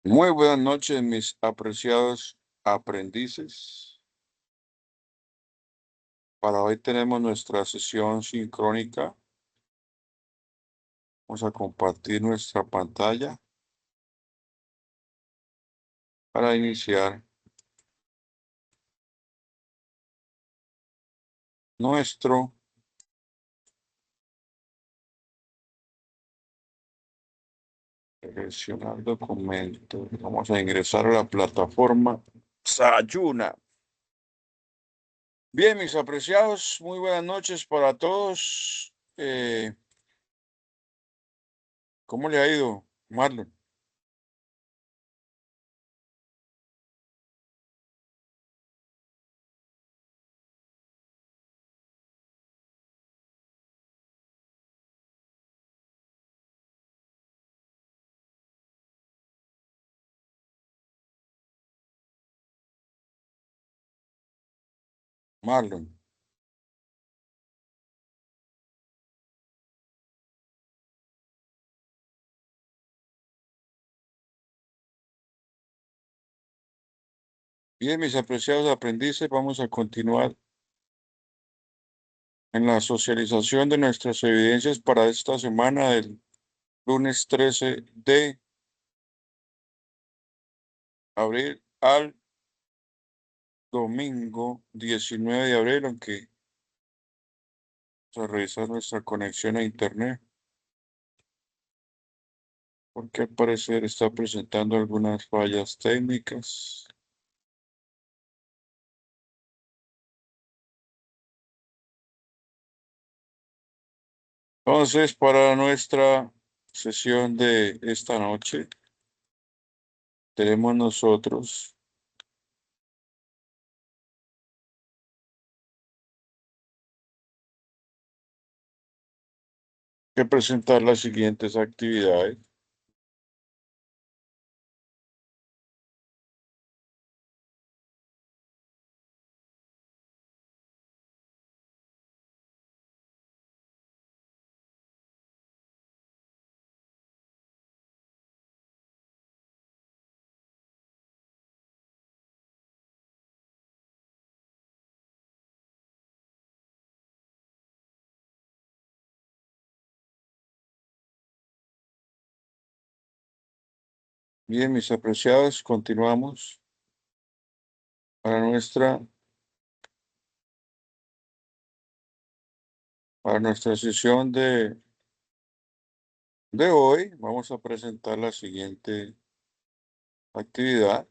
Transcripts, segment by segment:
Muy buenas noches, mis apreciados aprendices. Para hoy tenemos nuestra sesión sincrónica. Vamos a compartir nuestra pantalla para iniciar nuestro seleccionar documento. Vamos a ingresar a la plataforma Sayuna. Bien, mis apreciados, muy buenas noches para todos. ¿Cómo le ha ido, Marlon? Marlon. Bien, mis apreciados aprendices, vamos a continuar en la socialización de nuestras evidencias para esta semana del lunes 13 de abril al domingo 19 de abril, aunque vamos a revisar nuestra conexión a internet, porque al parecer está presentando algunas fallas técnicas. Entonces, para nuestra sesión de esta noche, tenemos nosotros que presentar las siguientes actividades. Bien, mis apreciados, continuamos para nuestra sesión de hoy. Vamos a presentar la siguiente actividad,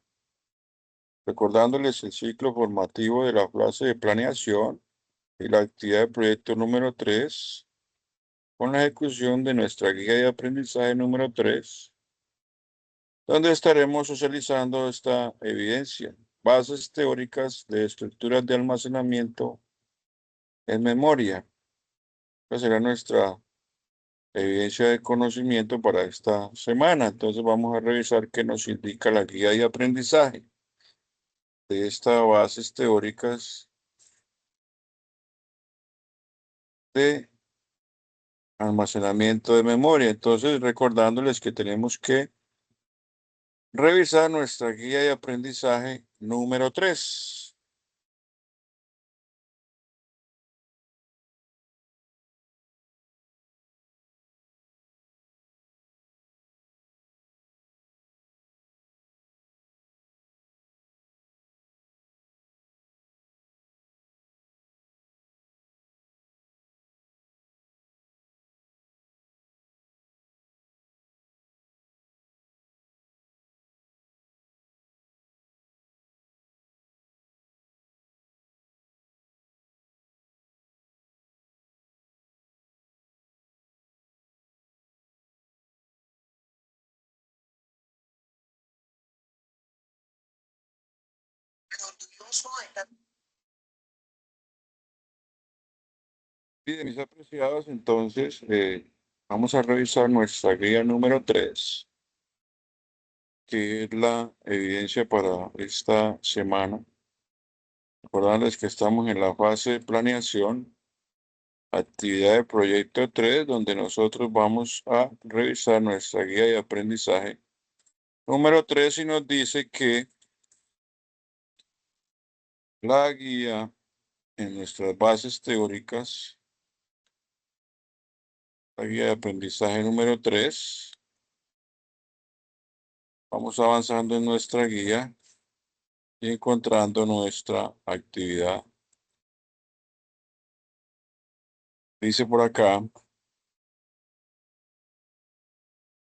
recordándoles el ciclo formativo de la clase de planeación y la actividad de proyecto número 3, con la ejecución de nuestra guía de aprendizaje número 3, donde estaremos socializando esta evidencia, bases teóricas de estructuras de almacenamiento en memoria. Esa será nuestra evidencia de conocimiento para esta semana. Entonces vamos a revisar qué nos indica la guía de aprendizaje de estas bases teóricas de almacenamiento de memoria. Entonces, recordándoles que tenemos que revisar nuestra guía de aprendizaje número 3. Bien, mis apreciados, entonces vamos a revisar nuestra guía número 3, que es la evidencia para esta semana. Recordarles que estamos en la fase de planeación, actividad de proyecto 3, donde nosotros vamos a revisar nuestra guía de aprendizaje Número 3, y nos dice que la guía en nuestras bases teóricas, la guía de aprendizaje número 3, vamos avanzando en nuestra guía y encontrando nuestra actividad. Dice por acá,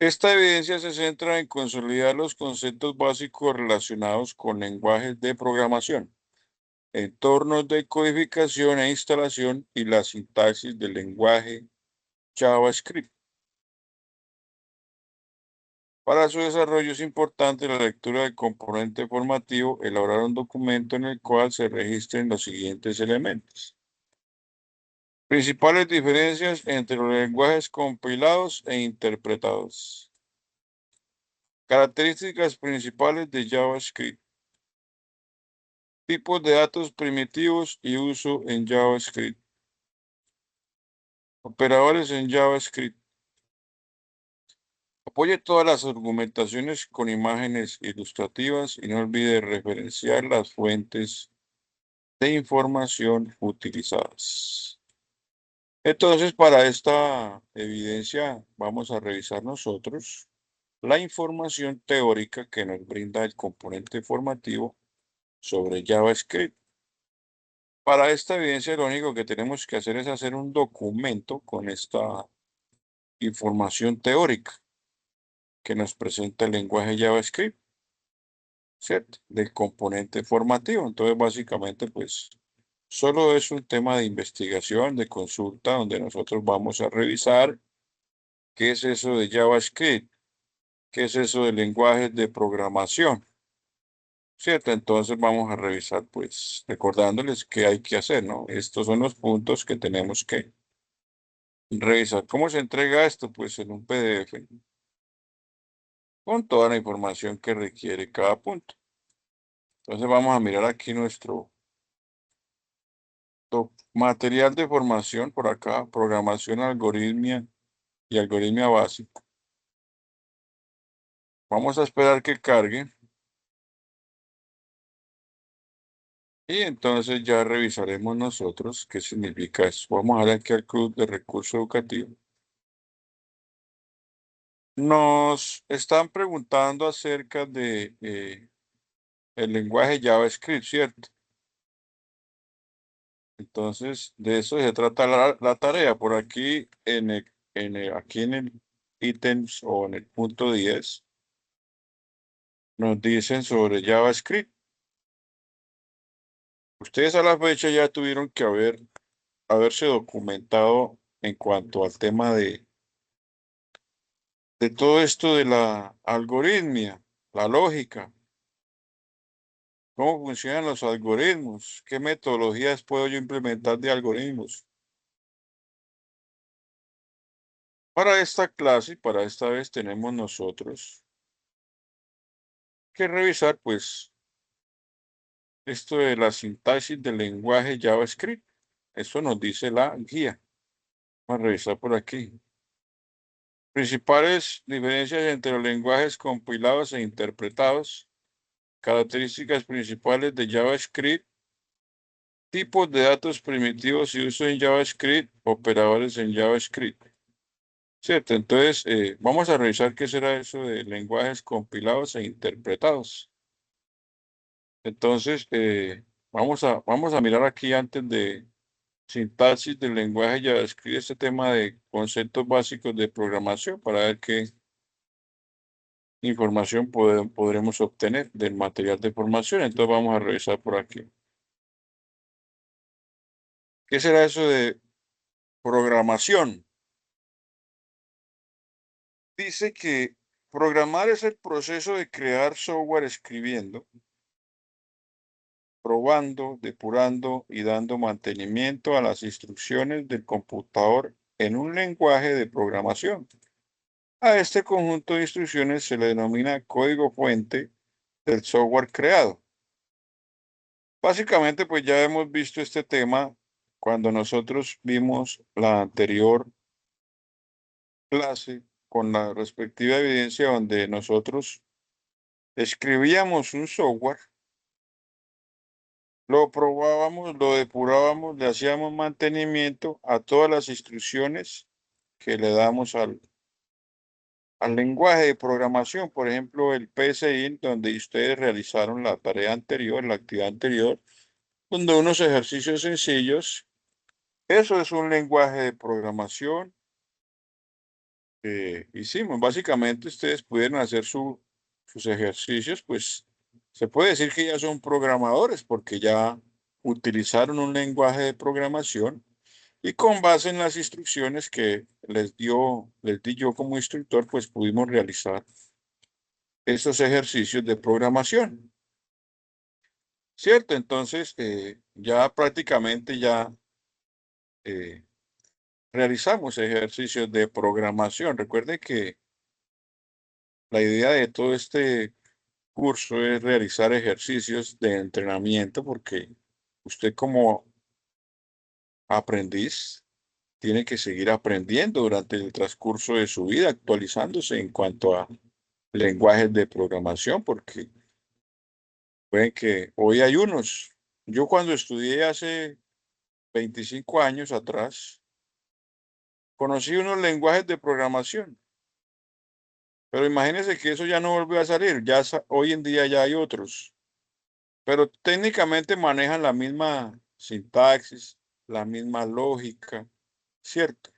esta evidencia se centra en consolidar los conceptos básicos relacionados con lenguajes de programación, entornos de codificación e instalación y la sintaxis del lenguaje JavaScript. Para su desarrollo es importante la lectura del componente formativo, elaborar un documento en el cual se registren los siguientes elementos. Principales diferencias entre los lenguajes compilados e interpretados. Características principales de JavaScript. Tipos de datos primitivos y uso en JavaScript. Operadores en JavaScript. Apoye todas las argumentaciones con imágenes ilustrativas y no olvide referenciar las fuentes de información utilizadas. Entonces, para esta evidencia, vamos a revisar nosotros la información teórica que nos brinda el componente formativo sobre JavaScript. Para esta evidencia, lo único que tenemos que hacer es hacer un documento con esta información teórica que nos presenta el lenguaje JavaScript, ¿cierto? Del componente formativo. Entonces, básicamente, pues, solo es un tema de investigación, de consulta, donde nosotros vamos a revisar qué es eso de JavaScript, qué es eso de lenguajes de programación, ¿cierto? Entonces, vamos a revisar, pues, recordándoles qué hay que hacer, ¿no? Estos son los puntos que tenemos que revisar. ¿Cómo se entrega esto? Pues en un PDF con toda la información que requiere cada punto. Entonces vamos a mirar aquí nuestro material de formación por acá, programación algoritmia y algoritmia básico. Vamos a esperar que cargue y entonces ya revisaremos nosotros qué significa eso. Vamos a ver aquí al Club de Recursos Educativos. Nos están preguntando acerca de el lenguaje JavaScript, ¿cierto? Entonces, de eso se trata la tarea. Por aquí, aquí en el ítems o en el punto 10, nos dicen sobre JavaScript. Ustedes a la fecha ya tuvieron que haberse documentado en cuanto al tema de todo esto de la algoritmia, la lógica, cómo funcionan los algoritmos, qué metodologías puedo yo implementar de algoritmos. Para esta clase, para esta vez, tenemos nosotros que revisar, pues, esto de la sintaxis del lenguaje JavaScript. Eso nos dice la guía. Vamos a revisar por aquí. Principales diferencias entre los lenguajes compilados e interpretados. Características principales de JavaScript. Tipos de datos primitivos y uso en JavaScript. Operadores en JavaScript. Cierto, entonces vamos a revisar qué será eso de lenguajes compilados e interpretados. Entonces, vamos a mirar aquí antes de sintaxis del lenguaje JavaScript, este tema de conceptos básicos de programación para ver qué información podremos obtener del material de formación. Entonces vamos a revisar por aquí. ¿Qué será eso de programación? Dice que programar es el proceso de crear software escribiendo, probando, depurando y dando mantenimiento a las instrucciones del computador en un lenguaje de programación. A este conjunto de instrucciones se le denomina código fuente del software creado. Básicamente, pues ya hemos visto este tema cuando nosotros vimos la anterior clase con la respectiva evidencia donde nosotros escribíamos un software, lo probábamos, lo depurábamos, le hacíamos mantenimiento a todas las instrucciones que le damos al lenguaje de programación. Por ejemplo, el PSI, donde ustedes realizaron la tarea anterior, la actividad anterior, donde unos ejercicios sencillos. Eso es un lenguaje de programación que hicimos. Básicamente ustedes pudieron hacer sus ejercicios, pues se puede decir que ya son programadores porque ya utilizaron un lenguaje de programación y con base en las instrucciones que les di yo como instructor, pues pudimos realizar esos ejercicios de programación. ¿Cierto? Entonces, ya prácticamente ya eh, realizamos ejercicios de programación. Recuerden que la idea de todo este curso es realizar ejercicios de entrenamiento porque usted como aprendiz tiene que seguir aprendiendo durante el transcurso de su vida, actualizándose en cuanto a lenguajes de programación, porque pueden que hoy hay unos. Yo cuando estudié hace 25 años atrás, conocí unos lenguajes de programación, pero imagínense que eso ya no volvió a salir, hoy en día ya hay otros. Pero técnicamente manejan la misma sintaxis, la misma lógica, ¿cierto?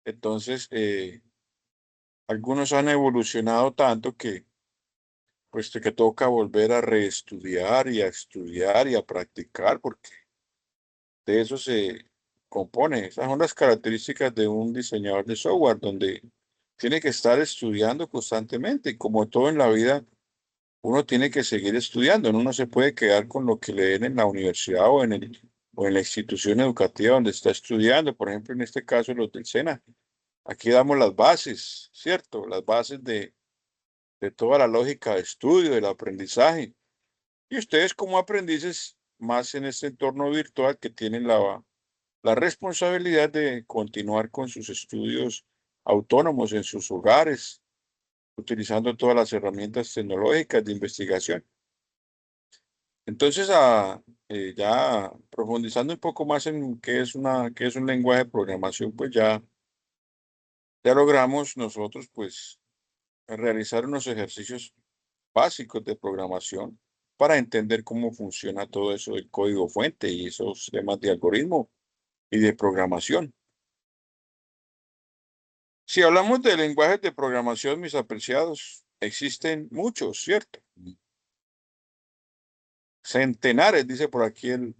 Entonces, algunos han evolucionado tanto que, pues, que toca volver a reestudiar y a estudiar y a practicar, porque de eso se compone. Esas son las características de un diseñador de software, donde tiene que estar estudiando constantemente. Y como todo en la vida, uno tiene que seguir estudiando, uno no se puede quedar con lo que le den en la universidad o en la institución educativa donde está estudiando, por ejemplo, en este caso los del SENA. Aquí damos las bases, ¿cierto? Las bases de toda la lógica de estudio, del aprendizaje. Y ustedes como aprendices, más en este entorno virtual que tienen la responsabilidad de continuar con sus estudios autónomos en sus hogares, utilizando todas las herramientas tecnológicas de investigación. Entonces, ya profundizando un poco más en qué es un lenguaje de programación, pues ya logramos nosotros, pues, realizar unos ejercicios básicos de programación para entender cómo funciona todo eso del código fuente y esos temas de algoritmo y de programación. Si hablamos de lenguajes de programación, mis apreciados, existen muchos, ¿cierto? Centenares, dice por aquí el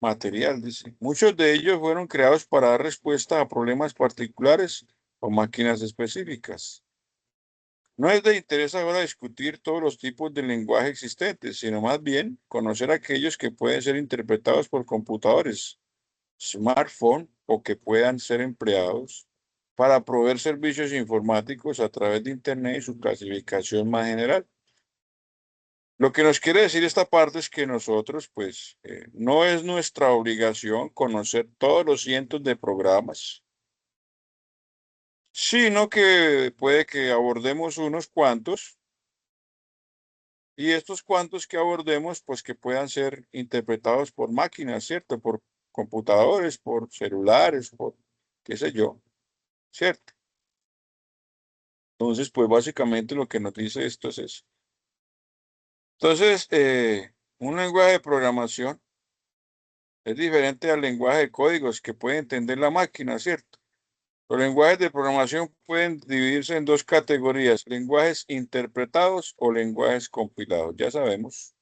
material, dice. Muchos de ellos fueron creados para dar respuesta a problemas particulares o máquinas específicas. No es de interés ahora discutir todos los tipos de lenguaje existentes, sino más bien conocer aquellos que pueden ser interpretados por computadores, smartphone o que puedan ser empleados para proveer servicios informáticos a través de Internet y su clasificación más general. Lo que nos quiere decir esta parte es que nosotros, pues, no es nuestra obligación conocer todos los cientos de programas, sino que puede que abordemos unos cuantos y estos cuantos que abordemos, pues que puedan ser interpretados por máquinas, ¿cierto? Por computadores, por celulares, por qué sé yo, ¿cierto? Entonces, pues básicamente lo que nos dice esto es eso. Entonces, un lenguaje de programación es diferente al lenguaje de códigos que puede entender la máquina, ¿cierto? Los lenguajes de programación pueden dividirse en dos categorías, lenguajes interpretados o lenguajes compilados. Ya sabemos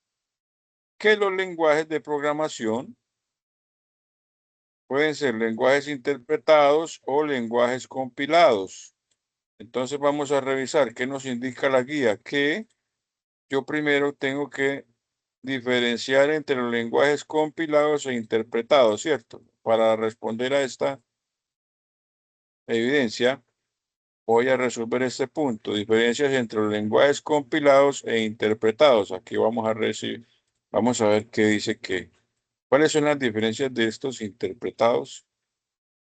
que los lenguajes de programación pueden ser lenguajes interpretados o lenguajes compilados. Entonces vamos a revisar qué nos indica la guía, que yo primero tengo que diferenciar entre los lenguajes compilados e interpretados, ¿cierto? Para responder a esta evidencia, voy a resolver este punto, diferencias entre los lenguajes compilados e interpretados. Aquí vamos a ver qué dice cuáles son las diferencias de estos interpretados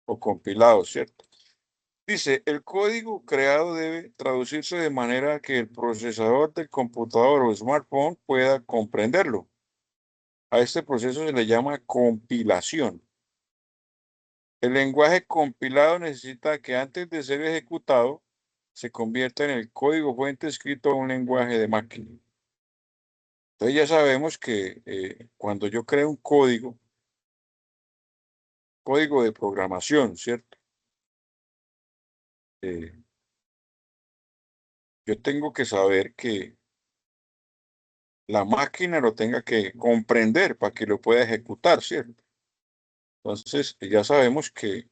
o compilados, ¿cierto? Dice, el código creado debe traducirse de manera que el procesador del computador o smartphone pueda comprenderlo. A este proceso se le llama compilación. El lenguaje compilado necesita que antes de ser ejecutado se convierta en el código fuente escrito a un lenguaje de máquina. Entonces ya sabemos que cuando yo creo un código de programación, ¿cierto? Eh, yo tengo que saber que la máquina lo tenga que comprender para que lo pueda ejecutar, ¿cierto? Entonces ya sabemos que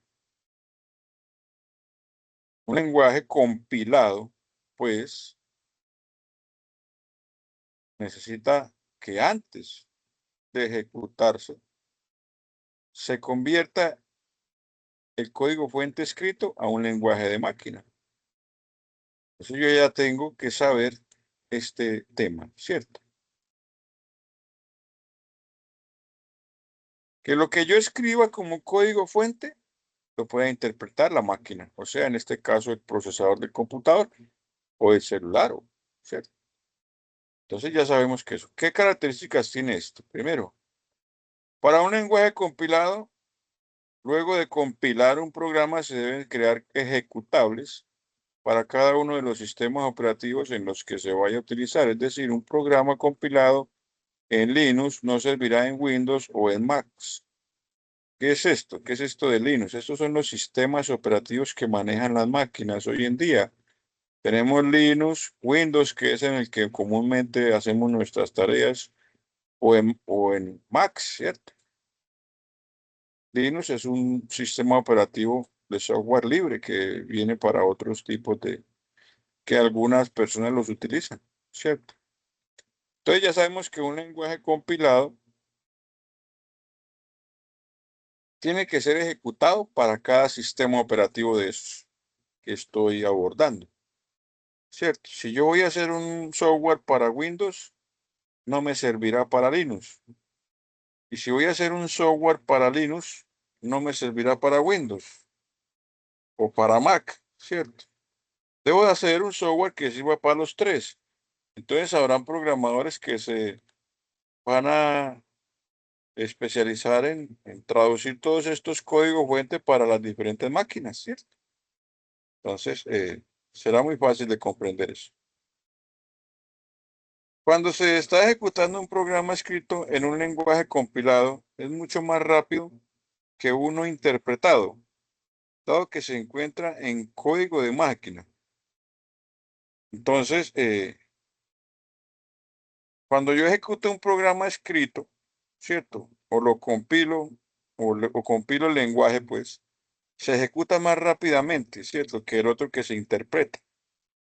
un lenguaje compilado, pues necesita que antes de ejecutarse se convierta el código fuente escrito a un lenguaje de máquina. Entonces yo ya tengo que saber este tema, ¿cierto? Que lo que yo escriba como código fuente lo pueda interpretar la máquina, o sea, en este caso el procesador del computador o el celular, ¿cierto? Entonces ya sabemos que eso. ¿Qué características tiene esto? Primero, para un lenguaje compilado, luego de compilar un programa se deben crear ejecutables para cada uno de los sistemas operativos en los que se vaya a utilizar. Es decir, un programa compilado en Linux no servirá en Windows o en Macs. ¿Qué es esto? ¿Qué es esto de Linux? Estos son los sistemas operativos que manejan las máquinas hoy en día. Tenemos Linux, Windows, que es en el que comúnmente hacemos nuestras tareas, o en Macs, ¿cierto? Linux es un sistema operativo de software libre que viene para otros tipos que algunas personas los utilizan, ¿cierto? Entonces ya sabemos que un lenguaje compilado tiene que ser ejecutado para cada sistema operativo de esos que estoy abordando, ¿cierto? Si yo voy a hacer un software para Windows, no me servirá para Linux. Y si voy a hacer un software para Linux, no me servirá para Windows o para Mac, ¿cierto? Debo de hacer un software que sirva para los tres. Entonces habrán programadores que se van a especializar en traducir todos estos códigos fuente para las diferentes máquinas, ¿cierto? Entonces, será muy fácil de comprender eso. Cuando se está ejecutando un programa escrito en un lenguaje compilado, es mucho más rápido que uno interpretado, dado que se encuentra en código de máquina. Entonces, cuando yo ejecuto un programa escrito, ¿cierto? O lo compilo, o compilo el lenguaje, pues, se ejecuta más rápidamente, ¿cierto? Que el otro que se interpreta,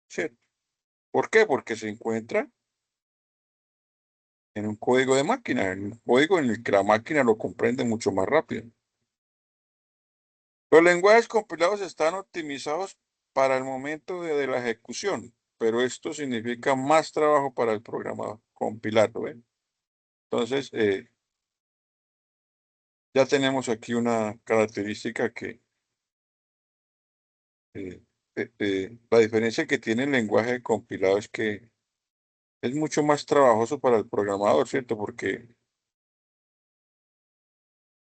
¿cierto? ¿Por qué? Porque se encuentra en un código de máquina, en un código en el que la máquina lo comprende mucho más rápido. Los lenguajes compilados están optimizados para el momento de la ejecución, pero esto significa más trabajo para el programador, compilarlo, ¿ven? Entonces, ya tenemos aquí una característica que eh, la diferencia que tiene el lenguaje compilado es que es mucho más trabajoso para el programador, ¿cierto? Porque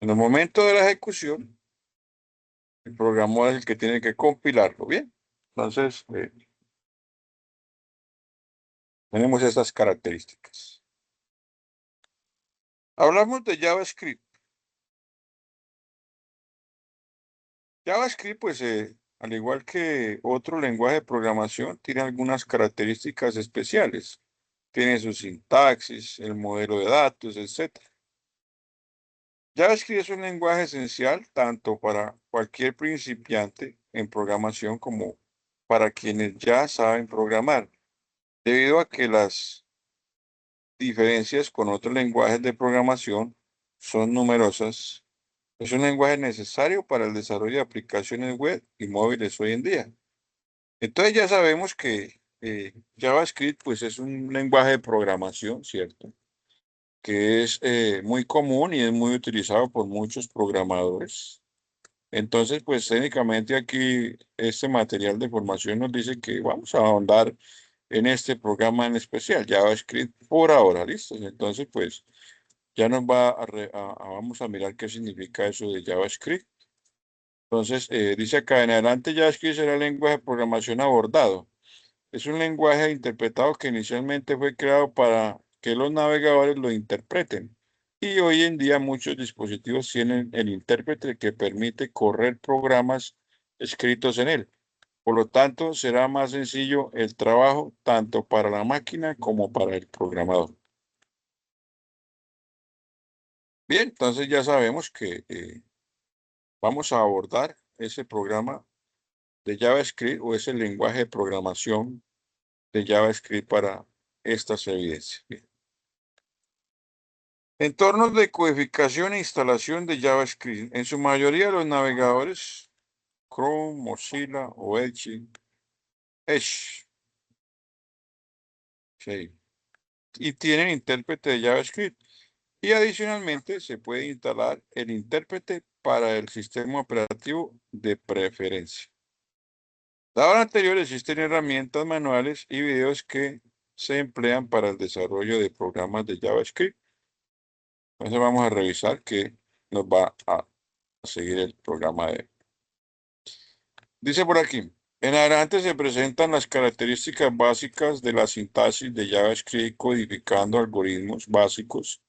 en el momento de la ejecución, el programador es el que tiene que compilarlo, ¿bien? Entonces, tenemos estas características. Hablamos de JavaScript. JavaScript, pues, al igual que otro lenguaje de programación, tiene algunas características especiales. Tiene su sintaxis, el modelo de datos, etc. JavaScript es un lenguaje esencial tanto para cualquier principiante en programación como para quienes ya saben programar, debido a que las diferencias con otros lenguajes de programación son numerosas. Es un lenguaje necesario para el desarrollo de aplicaciones web y móviles hoy en día. Entonces ya sabemos que JavaScript pues es un lenguaje de programación, ¿cierto? Que es muy común y es muy utilizado por muchos programadores. Entonces, pues técnicamente aquí este material de formación nos dice que vamos a ahondar en este programa en especial, JavaScript por ahora, ¿listo? Entonces, pues ya nos va vamos a mirar qué significa eso de JavaScript. Entonces, dice acá en adelante, JavaScript será el lenguaje de programación abordado. Es un lenguaje interpretado que inicialmente fue creado para que los navegadores lo interpreten. Y hoy en día muchos dispositivos tienen el intérprete que permite correr programas escritos en él. Por lo tanto, será más sencillo el trabajo tanto para la máquina como para el programador. Bien, entonces ya sabemos que vamos a abordar ese programa de JavaScript o ese lenguaje de programación de JavaScript para estas evidencias. Bien. Entornos de codificación e instalación de JavaScript. En su mayoría los navegadores Chrome, Mozilla o Edge, sí, y tienen intérprete de JavaScript. Y adicionalmente se puede instalar el intérprete para el sistema operativo de preferencia. Dado lo anterior, existen herramientas manuales y videos que se emplean para el desarrollo de programas de JavaScript. Entonces vamos a revisar que nos va a seguir el programa de... Dice por aquí, en adelante se presentan las características básicas de la sintaxis de JavaScript codificando algoritmos básicos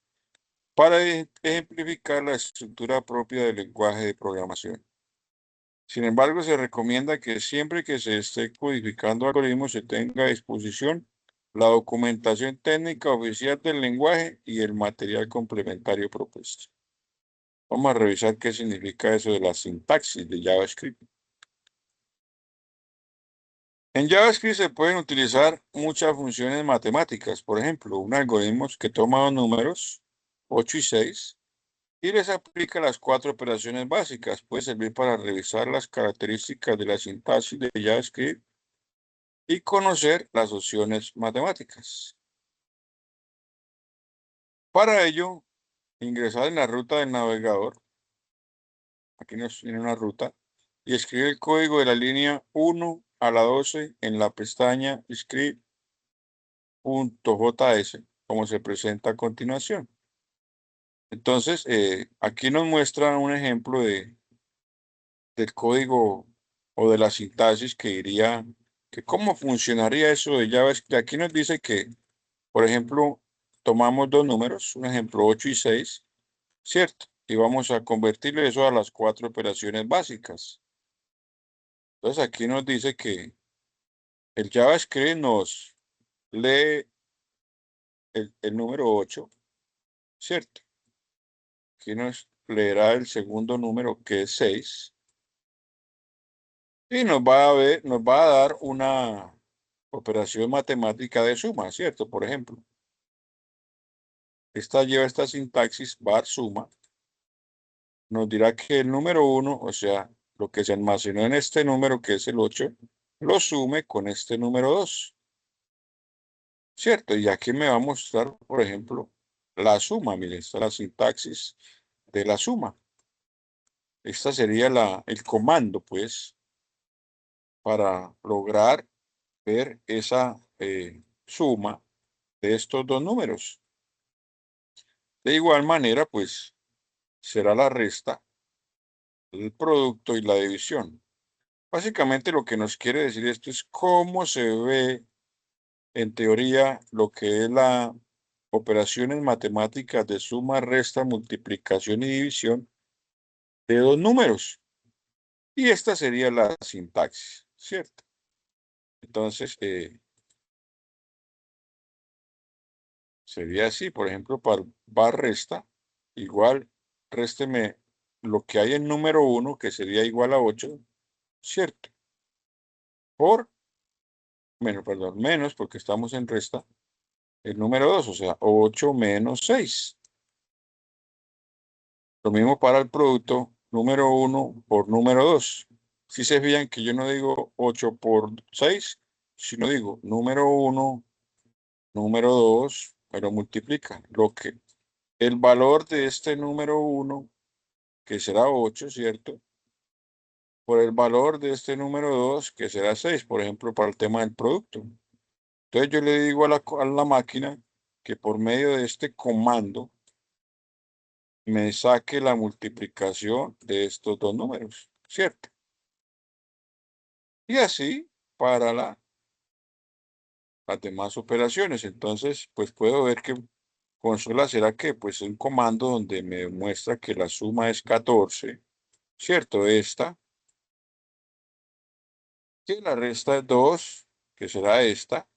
para ejemplificar la estructura propia del lenguaje de programación. Sin embargo, se recomienda que siempre que se esté codificando algoritmos se tenga a disposición la documentación técnica oficial del lenguaje y el material complementario propuesto. Vamos a revisar qué significa eso de la sintaxis de JavaScript. En JavaScript se pueden utilizar muchas funciones matemáticas, por ejemplo, un algoritmo que toma dos números, 8 y 6, y les aplica las cuatro operaciones básicas. Puede servir para revisar las características de la sintaxis de JavaScript y conocer las opciones matemáticas. Para ello, ingresar en la ruta del navegador, aquí nos viene una ruta, y escribe el código de la línea 1 a la 12 en la pestaña script.js, como se presenta a continuación. Entonces, aquí nos muestra un ejemplo del código o de la sintaxis que diría que cómo funcionaría eso de JavaScript. Aquí nos dice que, por ejemplo, tomamos dos números, un ejemplo 8 y 6, ¿cierto? Y vamos a convertirle eso a las cuatro operaciones básicas. Entonces aquí nos dice que el JavaScript nos lee el número 8, ¿cierto? Aquí nos leerá el segundo número que es 6 y nos va a dar una operación matemática de suma, ¿cierto? Por ejemplo, esta lleva esta sintaxis var suma, nos dirá que el número 1, o sea, lo que se almacenó en este número que es el 8, lo sume con este número 2, ¿cierto? Y aquí me va a mostrar, por ejemplo, la suma. Miren, esta es la sintaxis de la suma. Esta sería el comando, pues, para lograr ver esa suma de estos dos números. De igual manera, pues, será la resta, el producto y la división. Básicamente lo que nos quiere decir esto es cómo se ve en teoría lo que es la operaciones matemáticas de suma, resta, multiplicación y división de dos números. Y esta sería la sintaxis, ¿cierto? Entonces, sería así, por ejemplo, para var resta, igual, résteme lo que hay en número 1, que sería igual a 8, ¿cierto? Por, menos, perdón, menos, porque estamos en resta, el número 2, o sea, 8 menos 6. Lo mismo para el producto número 1 por número 2. Si se fijan que yo no digo 8 por 6, sino digo número 1, número 2, pero multiplica. El valor de este número 1, que será 8, ¿cierto? por el valor de este número 2, que será 6, por ejemplo, para el tema del producto. Entonces yo le digo a la máquina que por medio de este comando me saque la multiplicación de estos dos números, ¿cierto? Y así para las demás operaciones. Entonces, pues puedo ver que consola será que, pues un comando donde me muestra que la suma es 14, ¿cierto? Esta, que la resta es 2, que será esta.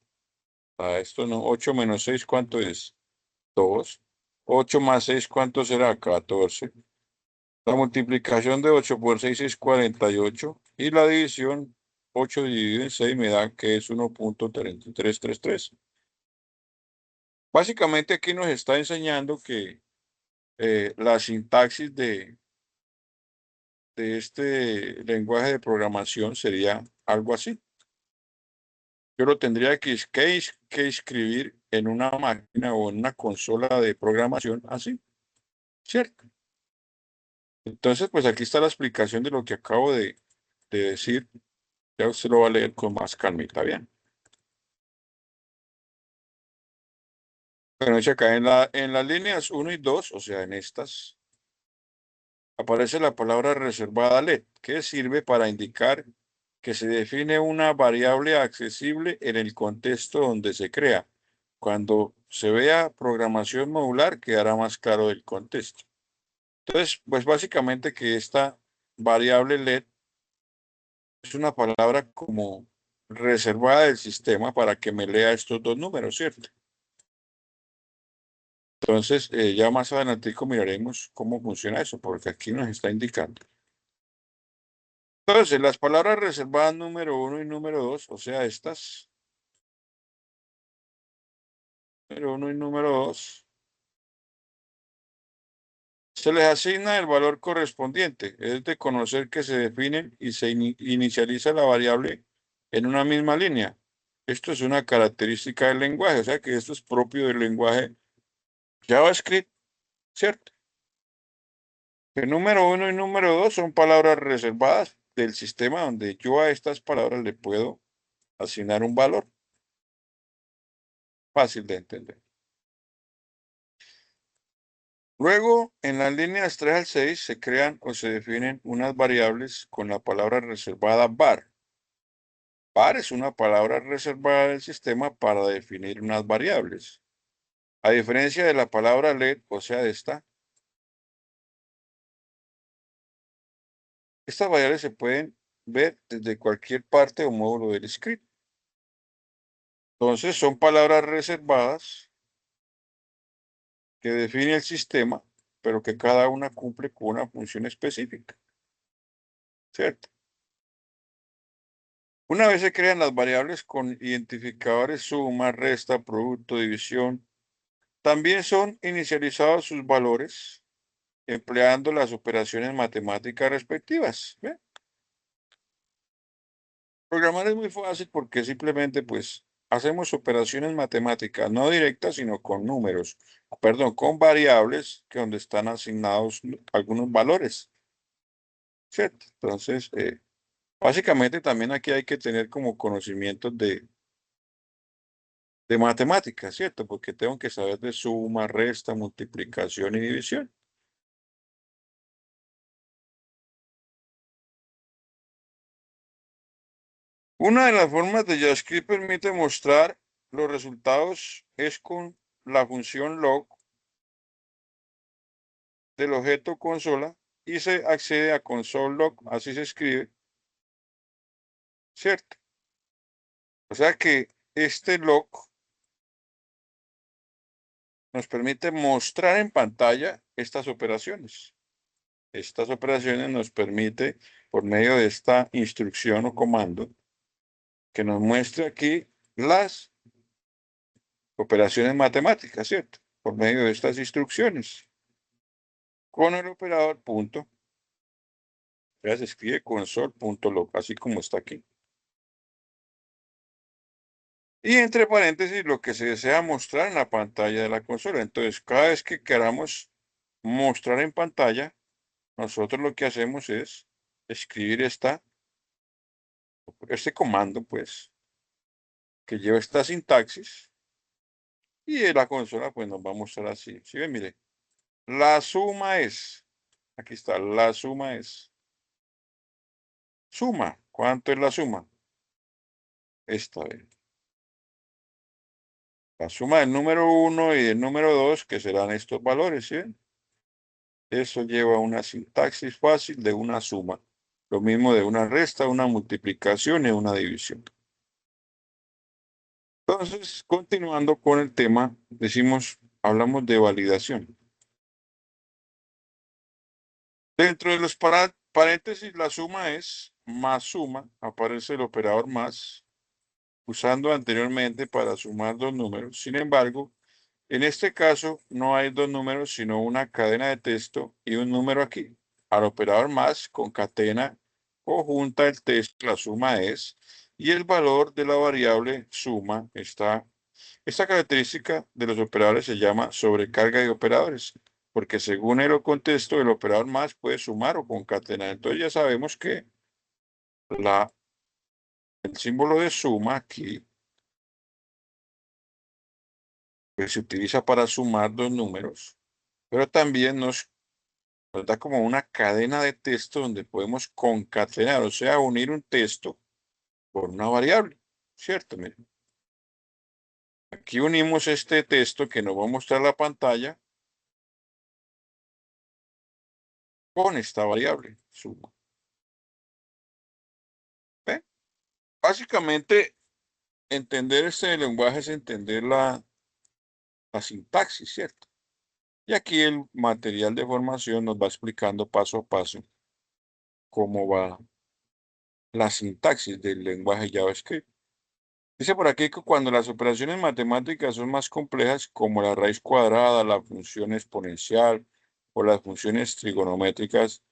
Esto no, 8 menos 6, ¿cuánto es? 2. 8 más 6, ¿cuánto será? 14. La multiplicación de 8 por 6 es 48 y la división 8 dividido en 6 me da que es 1.3333. Básicamente aquí nos está enseñando que la sintaxis de este lenguaje de programación sería algo así. Yo lo tendría que escribir en una máquina o en una consola de programación así, ¿cierto? Entonces, pues aquí está la explicación de lo que acabo de decir. Ya usted lo va a leer con más calmita, bien. Bueno, dice acá en las líneas 1 y 2, o sea, en estas, aparece la palabra reservada LED, que sirve para indicar que se define una variable accesible en el contexto donde se crea. Cuando se vea programación modular, quedará más claro el contexto. Entonces, pues básicamente que esta variable LED es una palabra como reservada del sistema para que me lea estos dos números, ¿cierto? Entonces, ya más adelante miraremos cómo funciona eso, porque aquí nos está indicando. Entonces, las palabras reservadas número 1 y número 2, o sea, estas, número 1 y número 2, se les asigna el valor correspondiente, es de conocer que se definen y se inicializa la variable en una misma línea. Esto es una característica del lenguaje, o sea que esto es propio del lenguaje JavaScript, ¿cierto? El número 1 y número 2 son palabras reservadas del sistema donde yo a estas palabras le puedo asignar un valor fácil de entender. Luego, en las líneas 3 al 6 se crean o se definen unas variables con la palabra reservada var. Var es una palabra reservada del sistema para definir unas variables. A diferencia de la palabra let, o sea, de estas variables se pueden ver desde cualquier parte o módulo del script. Entonces, son palabras reservadas que define el sistema, pero que cada una cumple con una función específica, ¿cierto? Una vez se crean las variables con identificadores suma, resta, producto, división, también son inicializados sus valores empleando las operaciones matemáticas respectivas. ¿Ve? Programar es muy fácil porque simplemente pues hacemos operaciones matemáticas no directas, sino con números, perdón, con variables que donde están asignados algunos valores, ¿cierto? Entonces, básicamente también aquí hay que tener como conocimientos de matemáticas, ¿cierto? Porque tengo que saber de suma, resta, multiplicación y división. Una de las formas de JavaScript permite mostrar los resultados es con la función log del objeto consola y se accede a console log, así se escribe, ¿cierto? O sea que este log nos permite mostrar en pantalla estas operaciones. Estas operaciones nos permite, por medio de esta instrucción o comando, que nos muestre aquí las operaciones matemáticas, ¿cierto? Por medio de estas instrucciones. Con el operador punto, ya se escribe console.log, así como está aquí. Y entre paréntesis, lo que se desea mostrar en la pantalla de la consola. Entonces, cada vez que queramos mostrar en pantalla, nosotros lo que hacemos es escribir este comando, pues, que lleva esta sintaxis. Y en la consola, pues, nos va a mostrar así. ¿Sí ven? Mire, la suma es, aquí está, la suma es, suma. ¿Cuánto es la suma? Esta vez. La suma del número 1 y del número 2, que serán estos valores, ¿sí ven? Eso lleva una sintaxis fácil de una suma. Lo mismo de una resta, una multiplicación y una división. Entonces, continuando con el tema, hablamos de validación. Dentro de los paréntesis, la suma es más suma, aparece el operador más, usando anteriormente para sumar dos números. Sin embargo, en este caso no hay dos números, sino una cadena de texto y un número aquí. Al operador más concatena o junta el texto, la suma es, y el valor de la variable suma está. Esta característica de los operadores se llama sobrecarga de operadores, porque según el contexto, el operador más puede sumar o concatenar. Entonces ya sabemos que el símbolo de suma aquí pues, se utiliza para sumar dos números, pero también nos da como una cadena de texto donde podemos concatenar, o sea, unir un texto por una variable, ¿cierto? Miren, aquí unimos este texto que nos va a mostrar la pantalla con esta variable, suma. ¿Ve? Básicamente, entender este lenguaje es entender la sintaxis, ¿cierto? Y aquí el material de formación nos va explicando paso a paso cómo va la sintaxis del lenguaje JavaScript. Dice por aquí que cuando las operaciones matemáticas son más complejas, como la raíz cuadrada, la función exponencial o las funciones trigonométricas,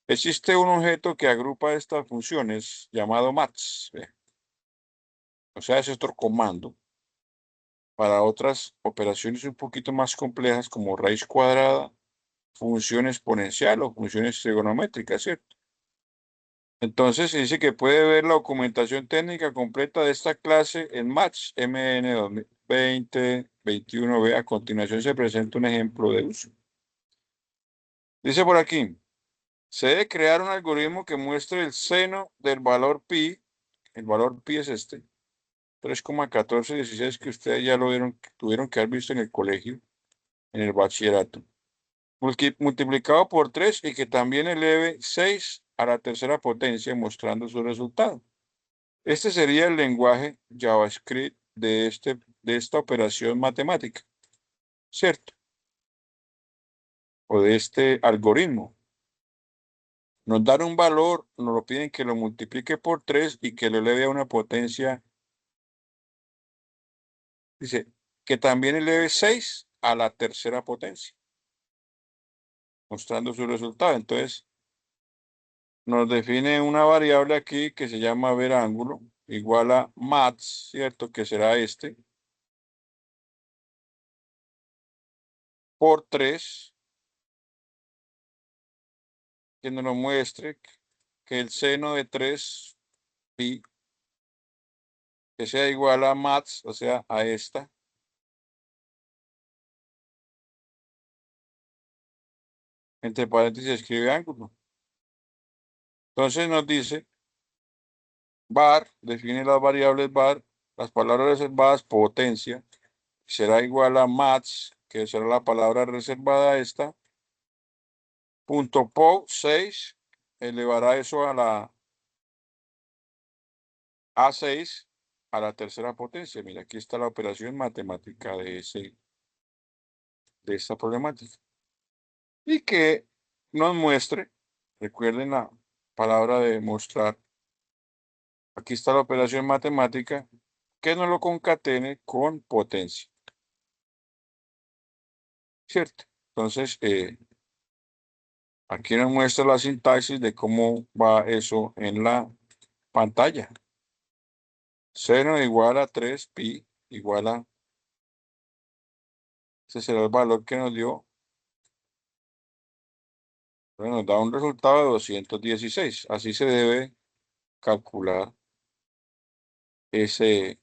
existe un objeto que agrupa estas funciones llamado maths. ¿Ve? O sea, es otro comando para otras operaciones un poquito más complejas como raíz cuadrada, función exponencial o funciones trigonométricas, ¿cierto? Entonces se dice que puede ver la documentación técnica completa de esta clase en Match MN 2020-21B. A continuación se presenta un ejemplo de uso. Dice por aquí, se debe crear un algoritmo que muestre el seno del valor pi. El valor pi es este, 3,1416, que ustedes ya tuvieron que haber visto en el colegio, en el bachillerato. Multiplicado por 3 y que también eleve 6 a la tercera potencia mostrando su resultado. Este sería el lenguaje JavaScript de esta operación matemática, ¿cierto? O de este algoritmo. Nos dan un valor, nos lo piden que lo multiplique por 3 y que lo eleve a una potencia, dice, que también eleve 6 a la tercera potencia, mostrando su resultado. Entonces, nos define una variable aquí que se llama verángulo, igual a maths, ¿cierto? Que será este, por 3, que nos lo muestre que el seno de 3 pi, que sea igual a maths, o sea, a esta, entre paréntesis escribe ángulo. Entonces nos dice, var, define las variables var, las palabras reservadas, potencia, será igual a maths, que será la palabra reservada a esta, punto po 6, elevará eso a la A6 a la tercera potencia. Mira, aquí está la operación matemática de esta problemática. Y que nos muestre, recuerden la palabra de mostrar, aquí está la operación matemática, que nos lo concatene con potencia, ¿cierto? Entonces, aquí nos muestra la sintaxis de cómo va eso en la pantalla. Seno igual a 3 pi igual a, ese será el valor que nos dio Bueno, nos da un resultado de 216. Así se debe calcular ese,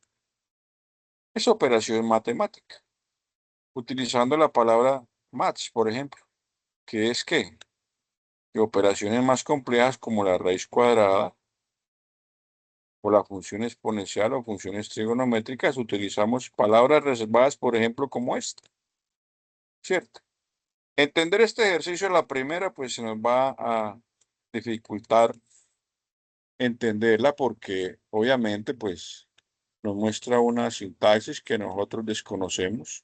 esa operación matemática, utilizando la palabra maths, por ejemplo, que es que operaciones más complejas como la raíz cuadrada o la función exponencial o funciones trigonométricas, utilizamos palabras reservadas, por ejemplo, como esta, ¿cierto? Entender este ejercicio a la primera, pues se nos va a dificultar entenderla porque obviamente, pues nos muestra una sintaxis que nosotros desconocemos,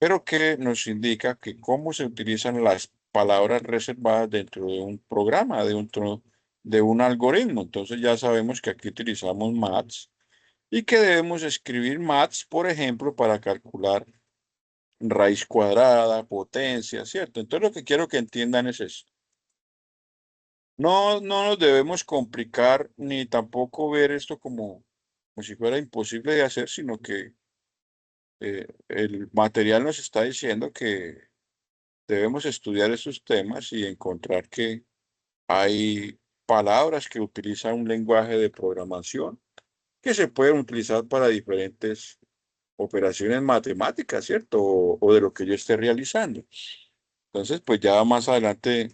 pero que nos indica que cómo se utilizan las palabras reservadas dentro de un programa, de un algoritmo. Entonces ya sabemos que aquí utilizamos maths y que debemos escribir maths, por ejemplo, para calcular raíz cuadrada, potencia, ¿cierto? Entonces lo que quiero que entiendan es eso. No nos debemos complicar ni tampoco ver esto como si fuera imposible de hacer, sino que el material nos está diciendo que debemos estudiar estos temas y encontrar que hay palabras que utilizan un lenguaje de programación que se pueden utilizar para diferentes operaciones matemáticas, ¿cierto? O de lo que yo esté realizando. Entonces, pues ya más adelante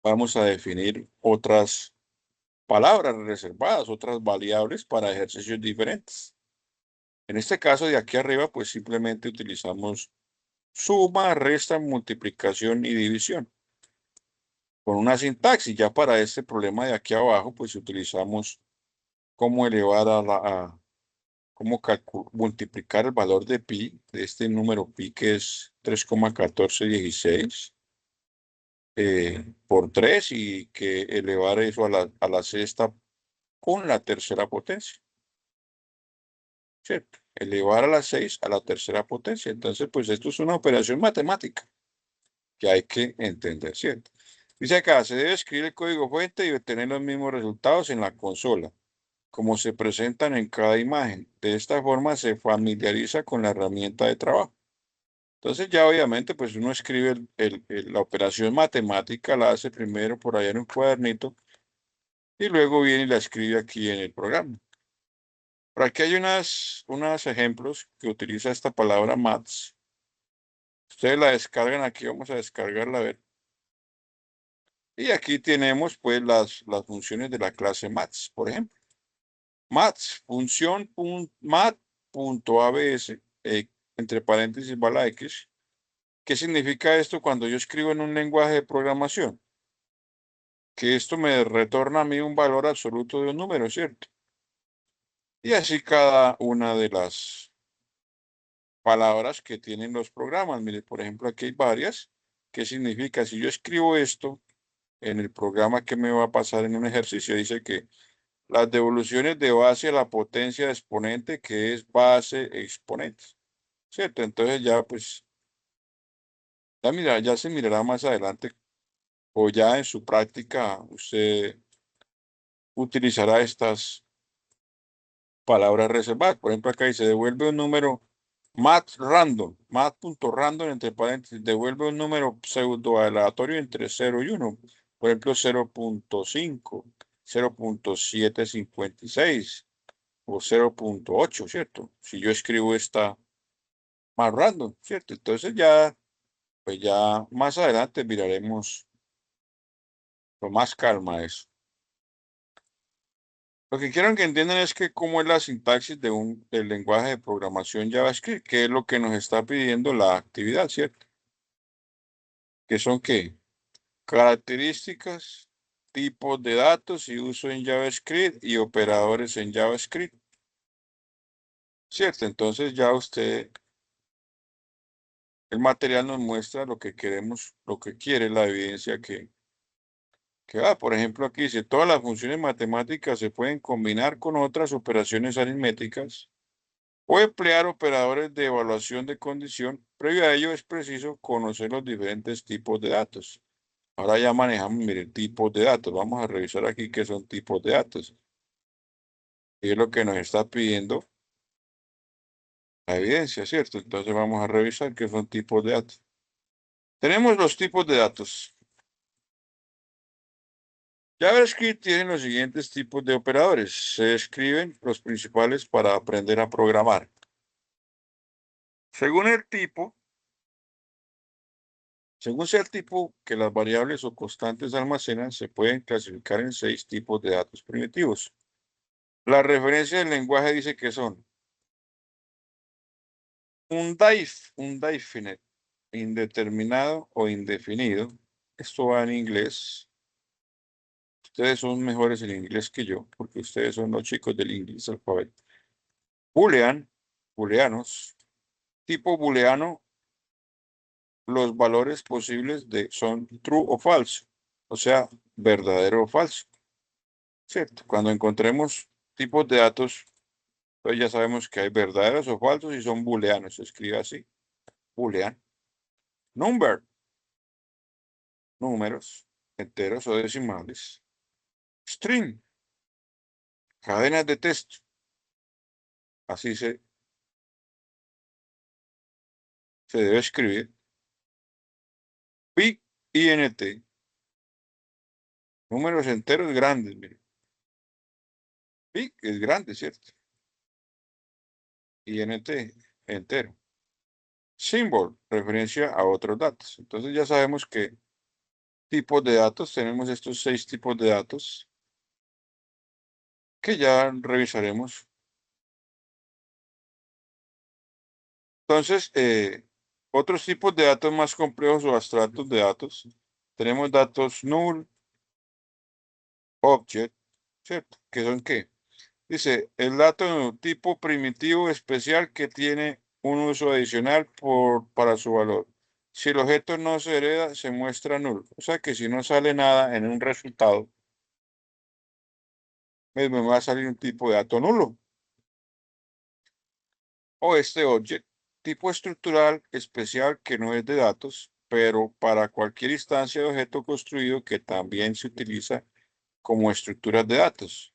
vamos a definir otras palabras reservadas, otras variables para ejercicios diferentes. En este caso de aquí arriba, pues simplemente utilizamos suma, resta, multiplicación y división. Con una sintaxis, ya para este problema de aquí abajo, pues utilizamos cómo elevar cómo multiplicar el valor de pi, de este número pi que es 3,1416 por 3 y que elevar eso a la sexta con la tercera potencia, ¿cierto? Elevar a la 6 a la tercera potencia. Entonces, pues esto es una operación matemática que hay que entender, ¿cierto? Dice acá, se debe escribir el código fuente y obtener los mismos resultados en la consola, como se presentan en cada imagen. De esta forma se familiariza con la herramienta de trabajo. Entonces ya obviamente pues uno escribe la operación matemática, la hace primero por allá en un cuadernito y luego viene y la escribe aquí en el programa. Por aquí hay unos ejemplos que utiliza esta palabra maths. Ustedes la descargan aquí, vamos a descargarla a ver. Y aquí tenemos pues las funciones de la clase maths, por ejemplo. Maths, función mat.abs, entre paréntesis va la X. ¿Qué significa esto cuando yo escribo en un lenguaje de programación? Que esto me retorna a mí un valor absoluto de un número, ¿cierto? Y así cada una de las palabras que tienen los programas. Mire, por ejemplo, aquí hay varias. ¿Qué significa? Si yo escribo esto en el programa que me va a pasar en un ejercicio, dice que las devoluciones de base a la potencia de exponente, que es base exponente, ¿cierto? Entonces ya, pues, ya mira, ya se mirará más adelante o ya en su práctica usted utilizará estas palabras reservadas. Por ejemplo, acá dice, devuelve un número math.random, entre paréntesis, devuelve un número pseudo aleatorio entre 0 y 1. Por ejemplo, 0,5, 0,756 o 0,8, ¿cierto? Si yo escribo esta más random, ¿cierto? Entonces ya, pues ya más adelante miraremos con más calma eso. Lo que quiero que entiendan es que cómo es la sintaxis del lenguaje de programación JavaScript, que es lo que nos está pidiendo la actividad, ¿cierto? Que son qué? Características, tipos de datos y uso en JavaScript y operadores en JavaScript, ¿cierto? Entonces ya usted, el material nos muestra lo que queremos, lo que quiere, la evidencia por ejemplo, aquí dice, todas las funciones matemáticas se pueden combinar con otras operaciones aritméticas o emplear operadores de evaluación de condición. Previo a ello es preciso conocer los diferentes tipos de datos. Ahora ya manejamos, mire, tipos de datos. Vamos a revisar aquí qué son tipos de datos. Y es lo que nos está pidiendo la evidencia, ¿cierto? Entonces vamos a revisar qué son tipos de datos. Tenemos los tipos de datos. JavaScript tiene los siguientes tipos de operadores. Se describen los principales para aprender a programar. Según el tipo, según sea el tipo que las variables o constantes almacenan, se pueden clasificar en 6 tipos de datos primitivos. La referencia del lenguaje dice que son un definite, indeterminado o indefinido. Esto va en inglés. Ustedes son mejores en inglés que yo, porque ustedes son los chicos del inglés alfabeto. Boolean, booleanos. Tipo booleano, los valores posibles son true o falso, o sea, verdadero o falso, ¿cierto? Cuando encontremos tipos de datos, pues ya sabemos que hay verdaderos o falsos y son booleanos. Se escribe así, boolean. Number, números, enteros o decimales. String, cadenas de texto. Así se debe escribir. Big, int, números enteros grandes. Mire. Big es grande, ¿cierto? Int, entero. Symbol, referencia a otros datos. Entonces ya sabemos que tipos de datos, tenemos estos 6 tipos de datos que ya revisaremos. Entonces, otros tipos de datos más complejos o abstractos de datos. Tenemos datos null, object, ¿cierto? ¿Qué son qué? Dice, el dato tipo primitivo especial que tiene un uso adicional para su valor. Si el objeto no se hereda, se muestra nulo. O sea que si no sale nada en un resultado, pues me va a salir un tipo de dato nulo. O este object, tipo estructural especial que no es de datos, pero para cualquier instancia de objeto construido que también se utiliza como estructuras de datos.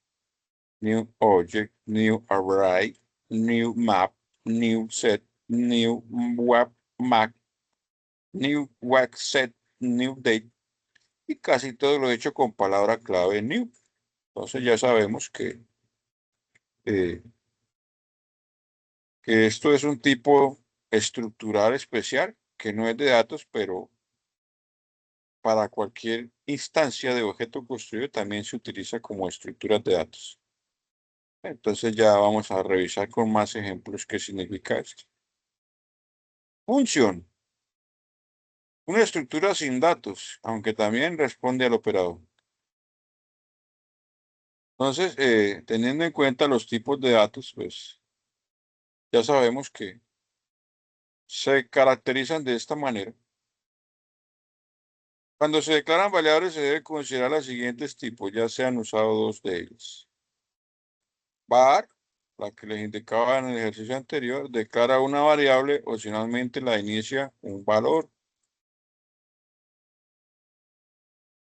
New object, new array, new map, new set, new web map, new web set, new date, y casi todo lo hecho con palabra clave new. Entonces ya sabemos eh, que esto es un tipo estructural especial que no es de datos, pero para cualquier instancia de objeto construido también se utiliza como estructuras de datos. Entonces ya vamos a revisar con más ejemplos qué significa esto. Función. Una estructura sin datos, aunque también responde al operador. Entonces, teniendo en cuenta los tipos de datos, pues ya sabemos que se caracterizan de esta manera. Cuando se declaran variables se debe considerar los siguientes tipos, ya se han usado dos de ellos. Var, la que les indicaba en el ejercicio anterior, declara una variable, opcionalmente la inicia un valor,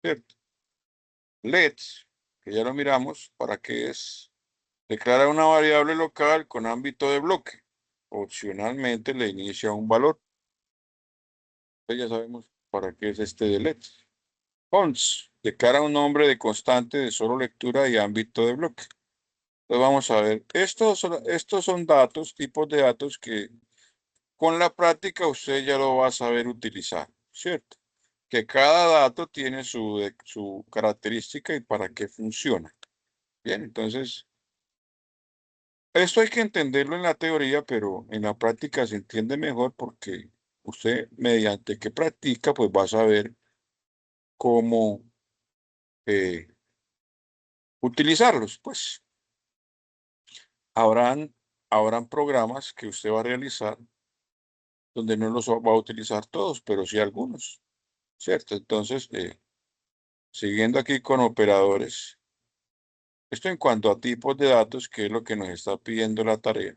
¿cierto? Let's, que ya lo miramos, ¿para qué es? Declara una variable local con ámbito de bloque. Opcionalmente le inicia un valor. Entonces ya sabemos para qué es este delete. Cons, declara un nombre de constante de solo lectura y ámbito de bloque. Entonces vamos a ver, estos son datos, tipos de datos que con la práctica usted ya lo va a saber utilizar, ¿cierto? Que cada dato tiene su característica y para qué funciona. Bien, entonces, esto hay que entenderlo en la teoría, pero en la práctica se entiende mejor porque usted, mediante que practica, pues va a saber cómo eh, utilizarlos. Pues habrán, habrán programas que usted va a realizar donde no los va a utilizar todos, pero sí algunos, ¿cierto? Entonces, siguiendo aquí con operadores, esto en cuanto a tipos de datos, que es lo que nos está pidiendo la tarea,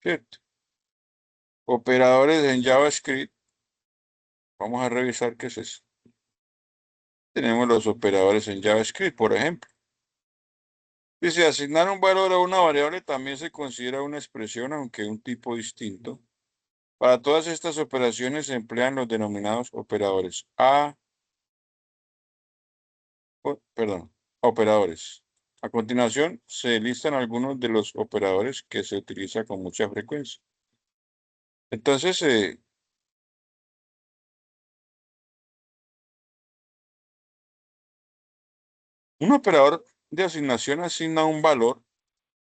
¿cierto? Operadores en JavaScript, vamos a revisar qué es eso. Tenemos los operadores en JavaScript, por ejemplo. Dice, asignar un valor a una variable también se considera una expresión, aunque un tipo distinto. Para todas estas operaciones se emplean los denominados operadores A, perdón, operadores. A continuación, se listan algunos de los operadores que se utilizan con mucha frecuencia. Entonces, un operador de asignación asigna un valor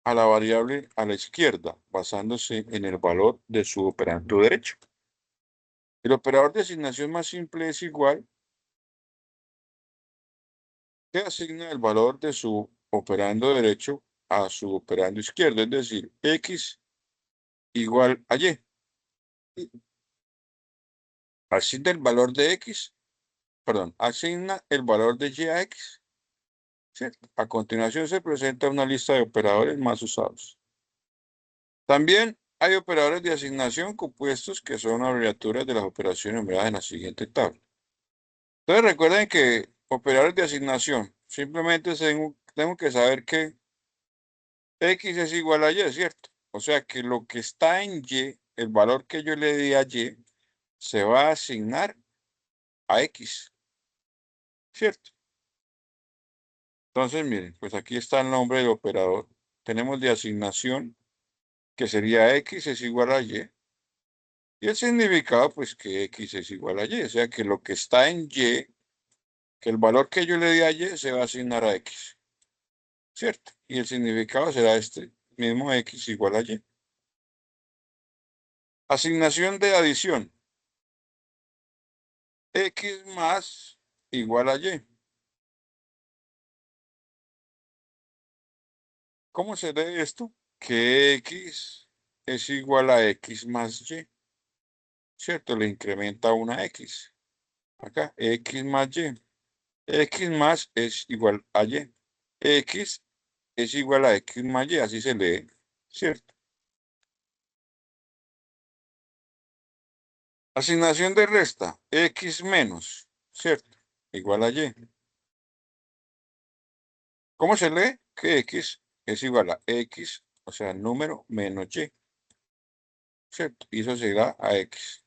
a la variable a la izquierda, basándose en el valor de su operando derecho. El operador de asignación más simple es igual que asigna el valor de su operando derecho a su operando izquierdo, es decir, x igual a y. Asigna el valor de x, perdón, asigna el valor de y a x. ¿Cierto? A continuación se presenta una lista de operadores más usados. También hay operadores de asignación compuestos que son abreviaturas de las operaciones numeradas en la siguiente tabla. Entonces recuerden que operadores de asignación, simplemente tengo que saber que x es igual a y, ¿cierto? O sea que lo que está en y, el valor que yo le di a y, se va a asignar a x, ¿cierto? Entonces, miren, pues aquí está el nombre del operador. Tenemos de asignación, que sería x es igual a y. Y el significado, pues que x es igual a y. O sea que lo que está en y, que el valor que yo le di a y se va a asignar a x, ¿cierto? Y el significado será este mismo x igual a y. Asignación de adición. X más igual a y. ¿Cómo se lee esto? Que x es igual a x más y, ¿cierto? Le incrementa una x. Acá, x más y. X más es igual a y. X es igual a x más y, así se lee, ¿cierto? Asignación de resta, x menos, ¿cierto? Igual a y. ¿Cómo se lee? Que x es igual a x, o sea, número menos y, ¿cierto? Y eso se da a x.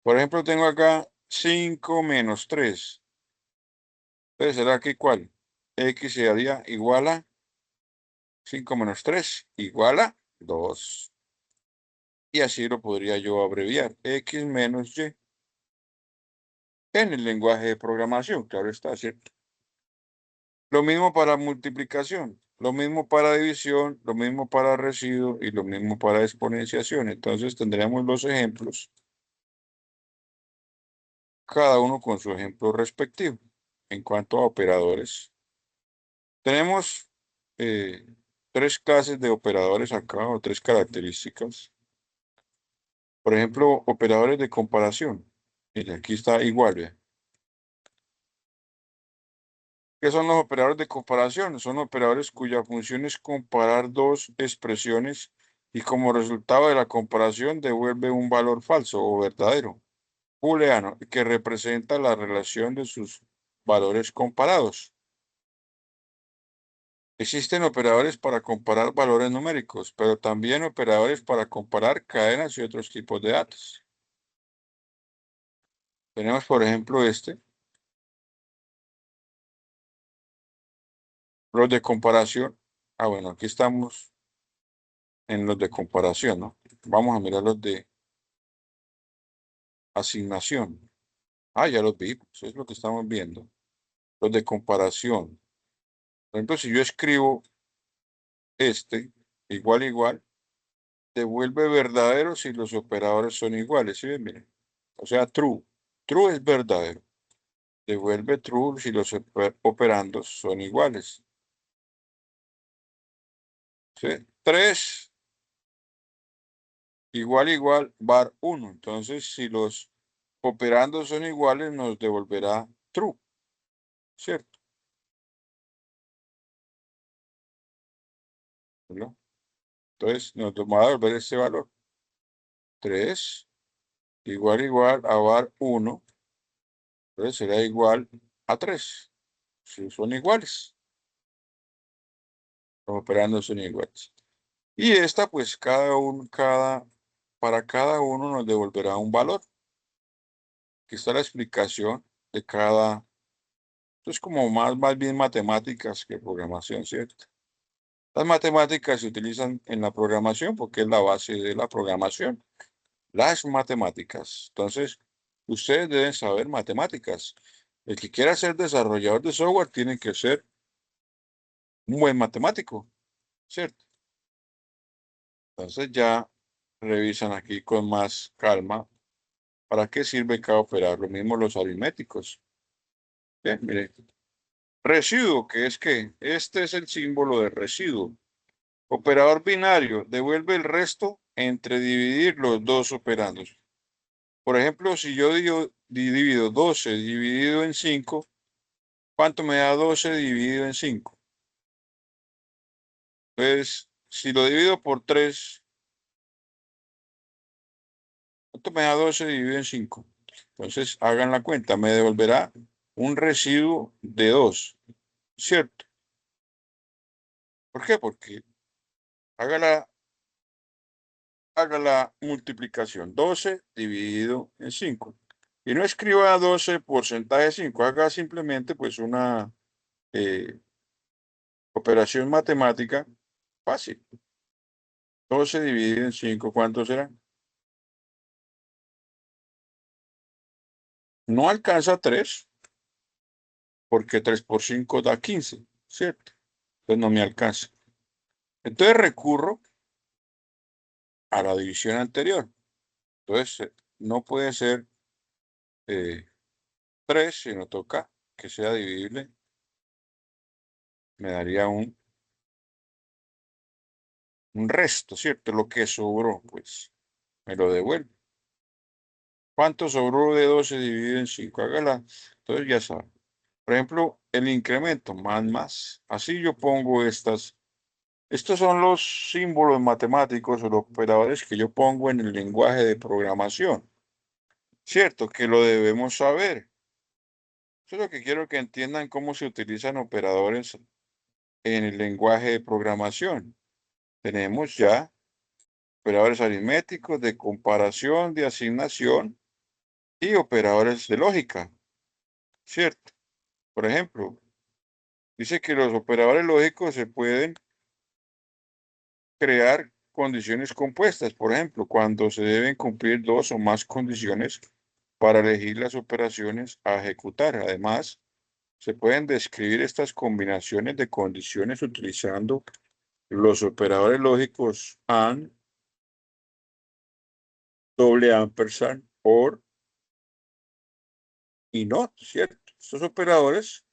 Por ejemplo, tengo acá 5 menos 3. Entonces, ¿será que cuál? X sería igual a 5 menos 3 igual a 2. Y así lo podría yo abreviar. X menos y. En el lenguaje de programación, claro está, ¿cierto? Lo mismo para multiplicación, lo mismo para división, lo mismo para residuo y lo mismo para exponenciación. Entonces tendríamos los ejemplos, cada uno con su ejemplo respectivo. En cuanto a operadores, tenemos eh, tres clases de operadores acá o tres características. Por ejemplo, operadores de comparación. Mire, aquí está igual, ¿ve? ¿Qué son los operadores de comparación? Son operadores cuya función es comparar dos expresiones y como resultado de la comparación devuelve un valor falso o verdadero, booleano, que representa la relación de sus valores comparados. Existen operadores para comparar valores numéricos, pero también operadores para comparar cadenas y otros tipos de datos. Tenemos, por ejemplo, los de comparación. Ah, bueno, aquí estamos en los de comparación, ¿no? Vamos a mirar los de asignación. Ah, ya los vi, eso es lo que estamos viendo. Los de comparación. Por ejemplo, si yo escribo igual, igual, devuelve verdadero si los operadores son iguales. ¿Sí ven? Miren. O sea, true. True es verdadero. Devuelve true si los operandos son iguales. ¿Sí? 3 igual, igual, var 1. Entonces, si los operandos son iguales, nos devolverá true. ¿Cierto? ¿No? Entonces, nos va a devolver este valor. 3 igual, igual a var 1. Entonces será igual a 3. Si son iguales, los operandos son iguales. Y esta, pues, para cada uno nos devolverá un valor. Aquí está la explicación de cada Esto es como más bien matemáticas que programación, ¿cierto? Las matemáticas se utilizan en la programación porque es la base de la programación. Las matemáticas. Entonces, ustedes deben saber matemáticas. El que quiera ser desarrollador de software tiene que ser un buen matemático, ¿cierto? Entonces ya revisan aquí con más calma para qué sirve cada operador. Lo mismo los aritméticos. Bien, mire. Residuo, que es que este es el símbolo de residuo. Operador binario, devuelve el resto entre dividir los dos operandos. Por ejemplo, si yo divido 12 dividido en 5, ¿cuánto me da 12 dividido en 5? Pues, si lo divido por 3, ¿cuánto me da 12 dividido en 5? Entonces, hagan la cuenta, me devolverá un residuo de 2, ¿cierto? ¿Por qué? Porque haga la, haga la multiplicación, 12 dividido en 5. Y no escriba 12 porcentaje 5, haga simplemente pues una operación matemática fácil. 12 dividido en 5, ¿cuánto será? No alcanza 3, porque 3 por 5 da 15, ¿cierto? Entonces no me alcanza. Entonces recurro a la división anterior. Entonces no puede ser 3, sino toca que sea dividible. Me daría un resto, ¿cierto? Lo que sobró, pues me lo devuelve. ¿Cuánto sobró de 12 dividido en 5? Hágala. Entonces ya saben. Por ejemplo, el incremento, más. Así yo pongo estas. Estos son los símbolos matemáticos o los operadores que yo pongo en el lenguaje de programación. Cierto que lo debemos saber. Eso es lo que quiero que entiendan cómo se utilizan operadores en el lenguaje de programación. Tenemos ya operadores aritméticos, de comparación, de asignación y operadores de lógica. Cierto. Por ejemplo, dice que los operadores lógicos se pueden crear condiciones compuestas. Por ejemplo, cuando se deben cumplir dos o más condiciones para elegir las operaciones a ejecutar. Además, se pueden describir estas combinaciones de condiciones utilizando los operadores lógicos AND, doble ampersand, OR y NOT, ¿cierto? Estos operadores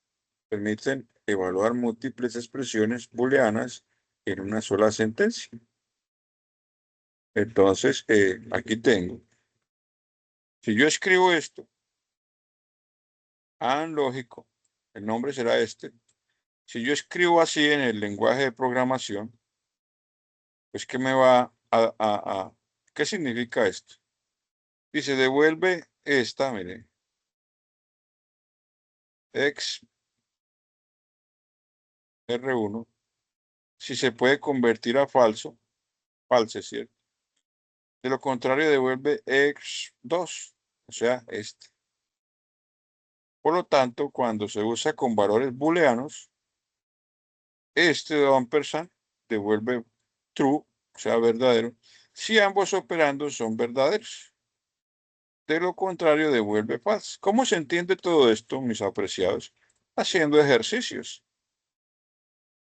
permiten evaluar múltiples expresiones booleanas en una sola sentencia. Entonces, aquí tengo. Si yo escribo esto, AND lógico, el nombre será este. Si yo escribo así en el lenguaje de programación, pues ¿qué me va ¿qué significa esto? Dice, devuelve esta, mire, x r1, si se puede convertir a falso, false, ¿cierto? De lo contrario, devuelve x2, o sea, este. Por lo tanto, cuando se usa con valores booleanos, este de ampersand devuelve true, o sea, verdadero, si ambos operandos son verdaderos. De lo contrario, devuelve false. ¿Cómo se entiende todo esto, mis apreciados? Haciendo ejercicios.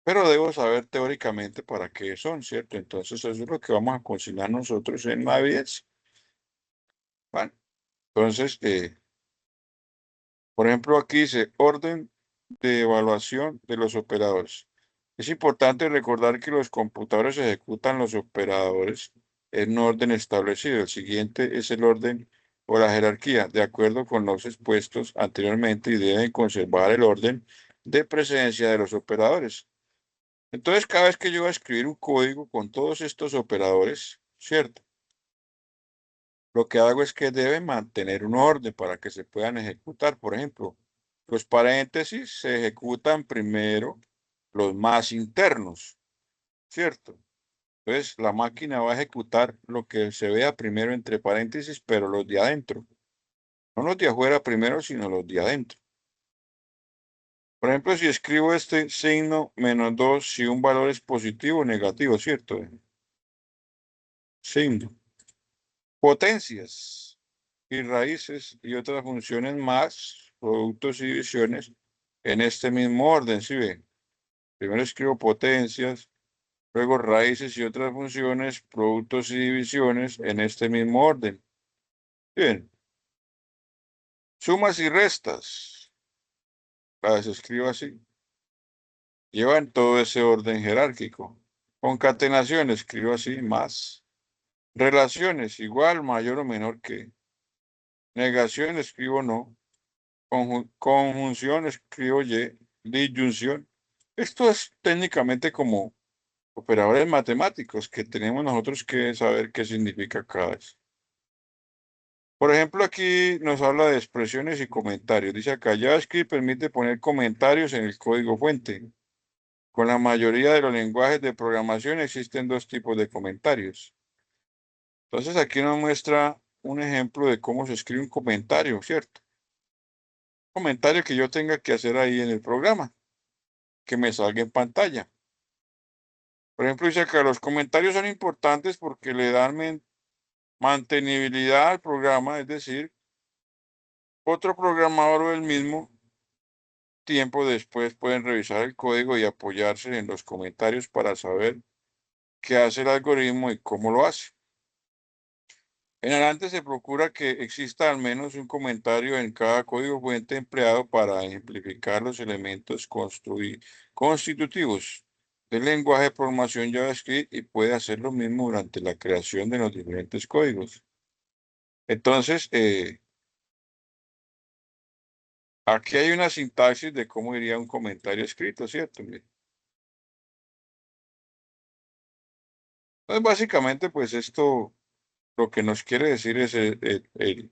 Pero debo saber teóricamente para qué son, ¿cierto? Entonces, eso es lo que vamos a consignar nosotros en la evidencia. Bueno, entonces, por ejemplo, aquí dice orden de evaluación de los operadores. Es importante recordar que los computadores ejecutan los operadores en un orden establecido. El siguiente es el orden o la jerarquía, de acuerdo con los expuestos anteriormente, y deben conservar el orden de precedencia de los operadores. Entonces, cada vez que yo voy a escribir un código con todos estos operadores, ¿cierto? Lo que hago es que deben mantener un orden para que se puedan ejecutar. Por ejemplo, los paréntesis se ejecutan primero los más internos, ¿cierto? Entonces, la máquina va a ejecutar lo que se vea primero entre paréntesis, pero los de adentro. No los de afuera primero, sino los de adentro. Por ejemplo, si escribo este signo -2, si un valor es positivo o negativo, ¿cierto? Signo. Potencias y raíces y otras funciones más, productos y divisiones en este mismo orden, ¿sí ve? Primero escribo potencias, luego raíces y otras funciones, productos y divisiones en este mismo orden. Bien, sumas y restas, las escribo así. Llevan todo ese orden jerárquico. Concatenación, escribo así, más. Relaciones, igual, mayor o menor que. Negación, escribo no. Conjunción, escribo y. Disyunción. Esto es técnicamente como operadores matemáticos que tenemos nosotros que saber qué significa cada vez. Por ejemplo, aquí nos habla de expresiones y comentarios. Dice acá, JavaScript permite poner comentarios en el código fuente. Con la mayoría de los lenguajes de programación existen dos tipos de comentarios. Entonces aquí nos muestra un ejemplo de cómo se escribe un comentario, ¿cierto? Comentario que yo tenga que hacer ahí en el programa, que me salga en pantalla. Por ejemplo, dice que los comentarios son importantes porque le dan mantenibilidad al programa, es decir, otro programador o el mismo tiempo después pueden revisar el código y apoyarse en los comentarios para saber qué hace el algoritmo y cómo lo hace. En adelante se procura que exista al menos un comentario en cada código fuente empleado para ejemplificar los elementos constitutivos del lenguaje de programación JavaScript y puede hacer lo mismo durante la creación de los diferentes códigos. Entonces, aquí hay una sintaxis de cómo iría un comentario escrito, ¿cierto? Entonces, básicamente, pues esto lo que nos quiere decir es el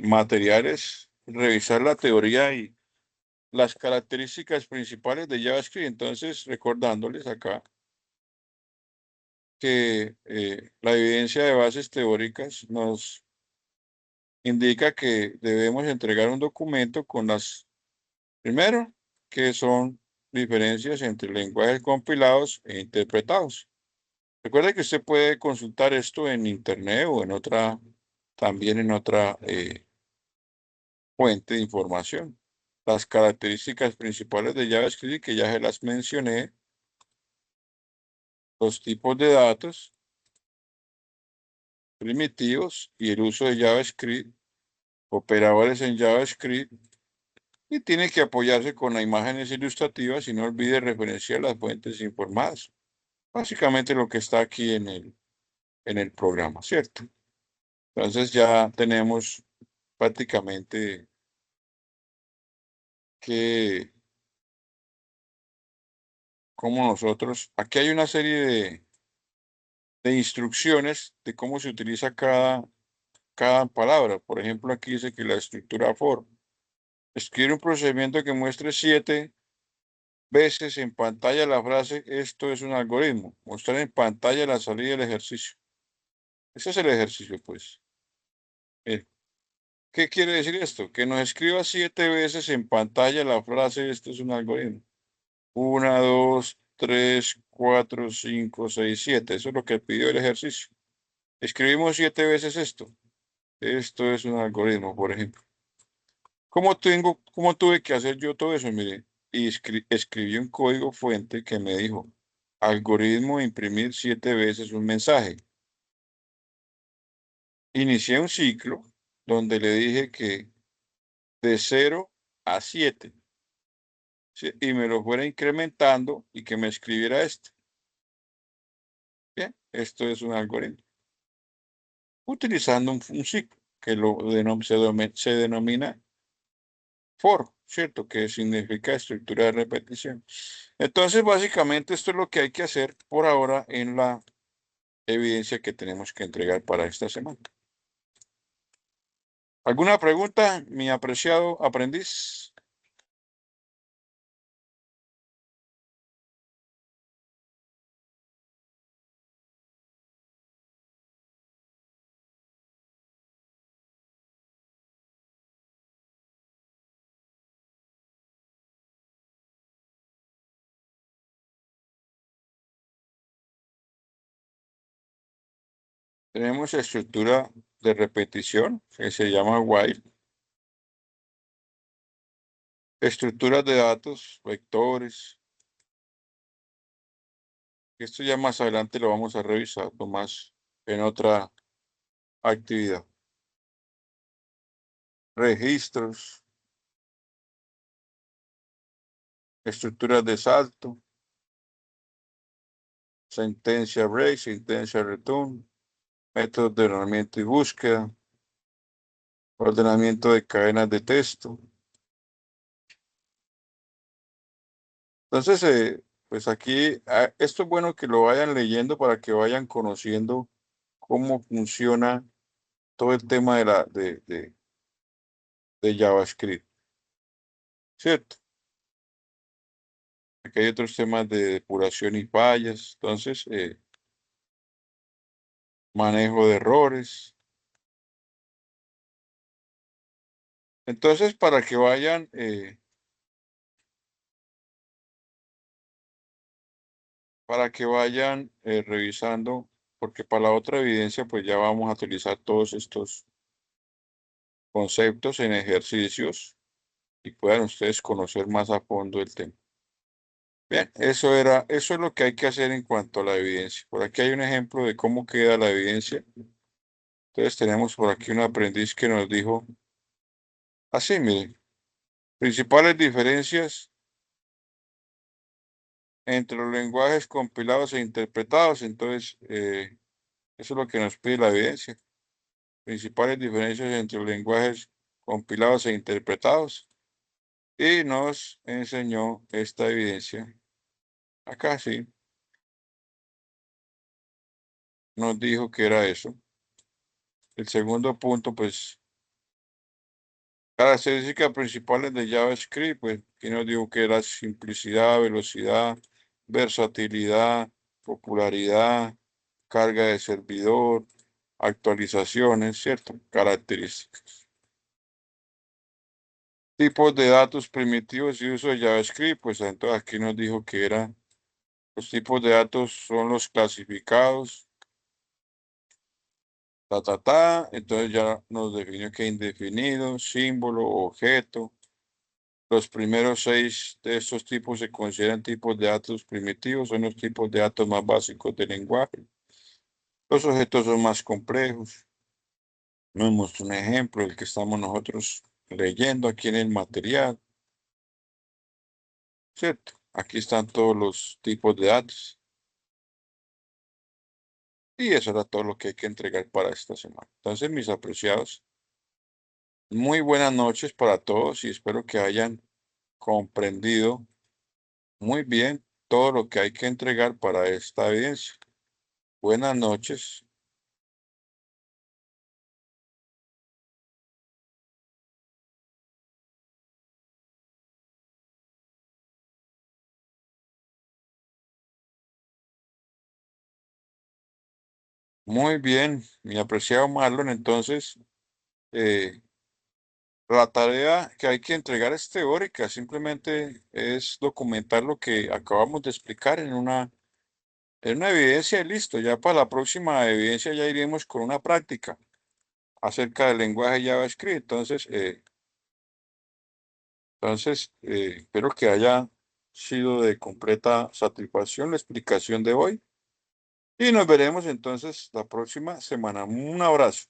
material es revisar la teoría y las características principales de JavaScript. Entonces, recordándoles acá que la evidencia de bases teóricas nos indica que debemos entregar un documento con primero, que son diferencias entre lenguajes compilados e interpretados. Recuerde que usted puede consultar esto en internet o también en otra fuente de información. Las características principales de JavaScript que ya se las mencioné, los tipos de datos primitivos y el uso de JavaScript, operadores en JavaScript, y tiene que apoyarse con las imágenes ilustrativas y no olvide referenciar las fuentes informadas. Básicamente lo que está aquí en el programa, ¿cierto? Entonces ya tenemos prácticamente que, como nosotros, aquí hay una serie de instrucciones de cómo se utiliza cada palabra. Por ejemplo, aquí dice que la estructura for. Escribe un procedimiento que muestre 7 veces en pantalla la frase esto es un algoritmo. Mostrar en pantalla la salida del ejercicio. Ese es el ejercicio, pues. Eh, ¿Qué quiere decir esto? Que nos escriba 7 veces en pantalla la frase esto es un algoritmo. 1, 2, 3, 4, 5, 6, 7. Eso es lo que pidió el ejercicio. Escribimos 7 veces esto. Esto es un algoritmo, por ejemplo. ¿Cómo tuve que hacer yo todo eso? Mire, y escribí un código fuente que me dijo, algoritmo imprimir 7 veces un mensaje. Inicié un ciclo donde le dije que de 0 a 7, ¿sí? Y me lo fuera incrementando y que me escribiera esto. Bien, esto es un algoritmo. Utilizando un ciclo que se denomina for, ¿cierto? Que significa estructura de repetición. Entonces, básicamente esto es lo que hay que hacer por ahora en la evidencia que tenemos que entregar para esta semana. ¿Alguna pregunta, mi apreciado aprendiz? Tenemos estructura de repetición, que se llama while. Estructuras de datos, vectores. Esto ya más adelante lo vamos a revisar, más en otra actividad. Registros, estructuras de salto, sentencia break, sentencia return, métodos de ordenamiento y búsqueda, ordenamiento de cadenas de texto. Entonces, pues aquí, esto es bueno que lo vayan leyendo para que vayan conociendo cómo funciona todo el tema de JavaScript, ¿cierto? Aquí hay otros temas de depuración y fallas, entonces, manejo de errores. Entonces, para que vayan revisando, porque para la otra evidencia, pues ya vamos a utilizar todos estos conceptos en ejercicios y puedan ustedes conocer más a fondo el tema. Bien, eso es lo que hay que hacer en cuanto a la evidencia. Por aquí hay un ejemplo de cómo queda la evidencia. Entonces tenemos por aquí un aprendiz que nos dijo así, miren, principales diferencias entre los lenguajes compilados e interpretados. Entonces, eso es lo que nos pide la evidencia. Principales diferencias entre los lenguajes compilados e interpretados. Y nos enseñó esta evidencia. Acá sí, nos dijo que era eso. El segundo punto, pues, características principales de JavaScript, pues, aquí nos dijo que era simplicidad, velocidad, versatilidad, popularidad, carga de servidor, actualizaciones, ¿cierto? Características. Tipos de datos primitivos y uso de JavaScript, pues entonces aquí nos dijo que eran los tipos de datos son los clasificados, entonces ya nos definió que indefinido, símbolo, objeto. Los primeros 6 de estos tipos se consideran tipos de datos primitivos, son los tipos de datos más básicos del lenguaje. Los objetos son más complejos. Nos muestra un ejemplo, el que estamos nosotros leyendo aquí en el material, ¿cierto? Aquí están todos los tipos de datos. Y eso era todo lo que hay que entregar para esta semana. Entonces, mis apreciados, muy buenas noches para todos y espero que hayan comprendido muy bien todo lo que hay que entregar para esta evidencia. Buenas noches. Muy bien, mi apreciado Marlon. Entonces, eh, la tarea que hay que entregar es teórica, simplemente es documentar lo que acabamos de explicar en una evidencia y listo. Ya para la próxima evidencia ya iremos con una práctica acerca del lenguaje JavaScript. Espero que haya sido de completa satisfacción la explicación de hoy y nos veremos entonces la próxima semana. Un abrazo.